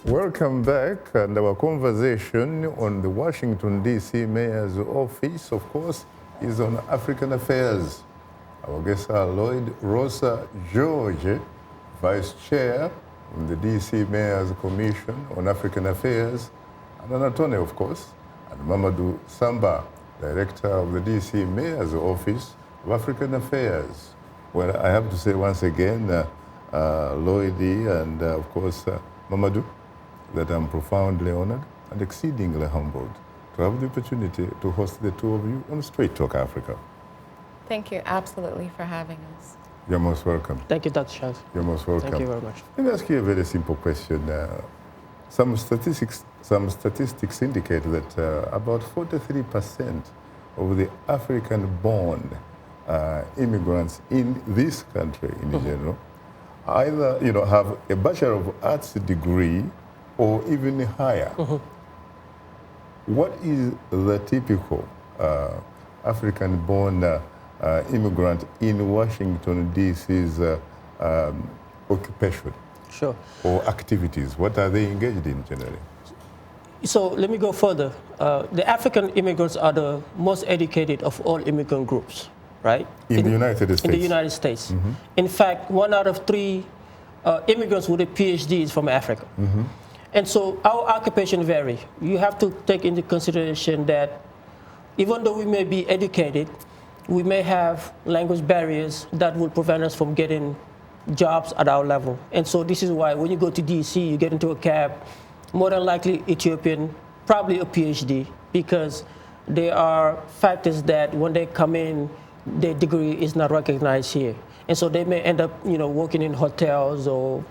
Welcome back, and our conversation on the Washington, D.C. Mayor's office, of course, is on African affairs. Our guests are Lloyd Rosa George, Vice Chair of the D.C. Mayor's Commission on African Affairs, and an attorney, of course, and Mamadou Samba, Director of the D.C. Mayor's Office of African Affairs. Well, I have to say once again, Lloyd and, of course, Mamadou, that I'm profoundly honored and exceedingly humbled to have the opportunity to host the two of you on Straight Talk Africa. Thank you absolutely for having us. You're most welcome. Thank you, Dr. Charles. You're most welcome. Thank you very much. Let me ask you a very simple question. Some statistics indicate that about 43% of the African-born immigrants in this country, in general, either have a Bachelor of Arts degree or even higher. What is the typical African-born immigrant in Washington, D.C.'s occupation? Sure. Or activities? What are they engaged in generally? So let me go further. The African immigrants are the most educated of all immigrant groups, right? In the United States? In the United States. In fact, 1 out of 3 immigrants with a PhD is from Africa. And so our occupation vary. You have to take into consideration that even though we may be educated, we may have language barriers that will prevent us from getting jobs at our level. And so this is why when you go to DC, you get into a cab, more than likely Ethiopian, probably a PhD, because there are factors that when they come in, their degree is not recognized here. And so they may end up, working in hotels or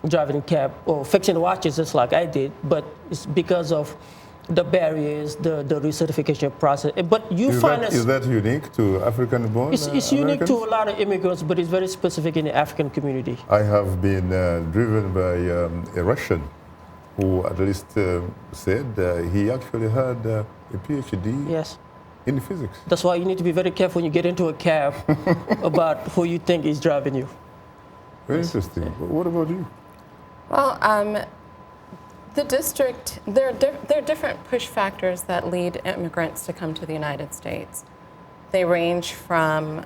driving cab or fixing watches just like I did, but it's because of the barriers, the recertification process. But Is that unique to African-born It's unique to a lot of immigrants, but it's very specific in the African community. I have been driven by a Russian who at least said he actually had a PhD Yes. in physics. That's why you need to be very careful when you get into a cab about who you think is driving you. Very interesting. What about you? Well, the district, there are different push factors that lead immigrants to come to the United States. They range from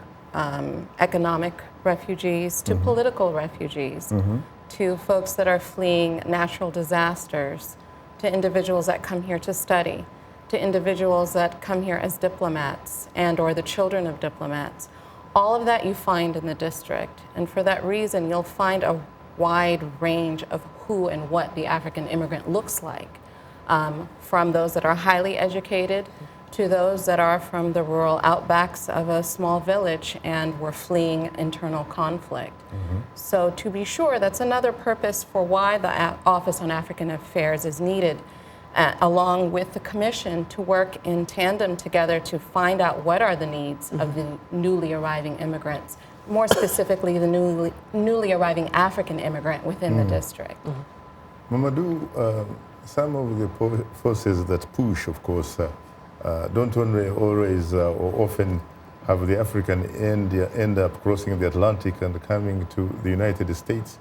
economic refugees to political refugees, to folks that are fleeing natural disasters, to individuals that come here to study, to individuals that come here as diplomats and or the children of diplomats. All of that you find in the district. And for that reason, you'll find a wide range of who and what the African immigrant looks like, from those that are highly educated to those that are from the rural outbacks of a small village and were fleeing internal conflict. So to be sure, that's another purpose for why the Office on African Affairs is needed, along with the Commission, to work in tandem together to find out what are the needs of the newly arriving immigrants, more specifically the newly arriving African immigrant within the district. Mamadou, some of the forces that push, of course, don't only always or often have the African end up crossing the Atlantic and coming to the United States.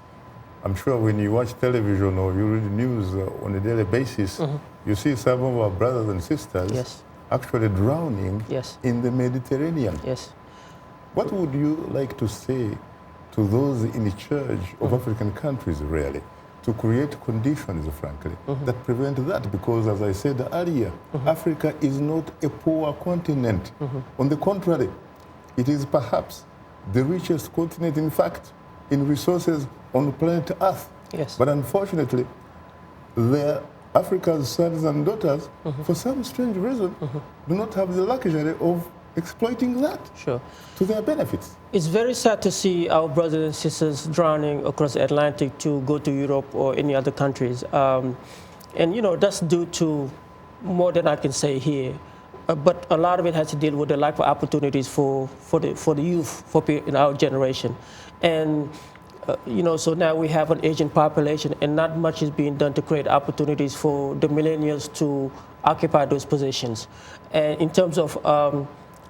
I'm sure when you watch television or you read news on a daily basis, you see some of our brothers and sisters actually drowning in the Mediterranean. What would you like to say to those in charge of African countries, really, to create conditions, frankly, that prevent that? Because, as I said earlier, Africa is not a poor continent. On the contrary, it is perhaps the richest continent, in fact, in resources on planet Earth. But unfortunately, Africa's sons and daughters, for some strange reason, do not have the luxury of exploiting that to their benefits. It's very sad to see our brothers and sisters drowning across the Atlantic to go to Europe or any other countries. And, that's due to more than I can say here. But a lot of it has to deal with the lack of opportunities for the youth, in our generation. And, so now we have an aging population and not much is being done to create opportunities for the millennials to occupy those positions. And in terms of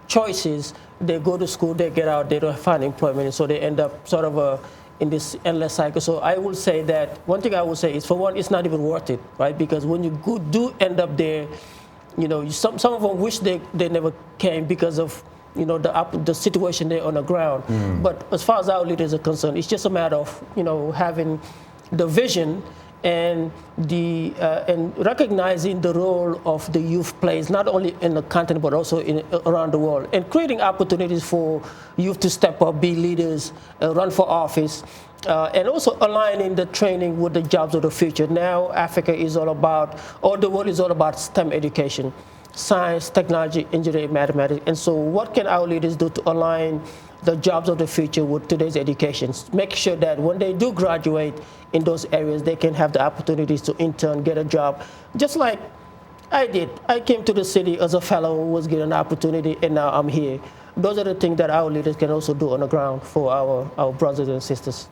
choices, they go to school, they get out, they don't find employment, and so they end up sort of in this endless cycle. So I will say that one thing I will say is, for one, it's not even worth it, right? Because when you do end up there, you know, some of them wish they never came because of, you know, the situation there on the ground. But as far as our leaders are concerned, it's just a matter of, you know, having the vision and and recognizing the role of the youth plays not only in the continent but also around the world, and creating opportunities for youth to step up, be leaders, run for office, and also aligning the training with the jobs of the future. Now Africa is all about, or the world is all about STEM education: science, technology, engineering, mathematics. And so what can our leaders do to align the jobs of the future with today's education? Make sure that when they do graduate in those areas, they can have the opportunities to intern, get a job, just like I did. I came to the city as a fellow who was given an opportunity, and now I'm here. Those are the things that our leaders can also do on the ground for our brothers and sisters.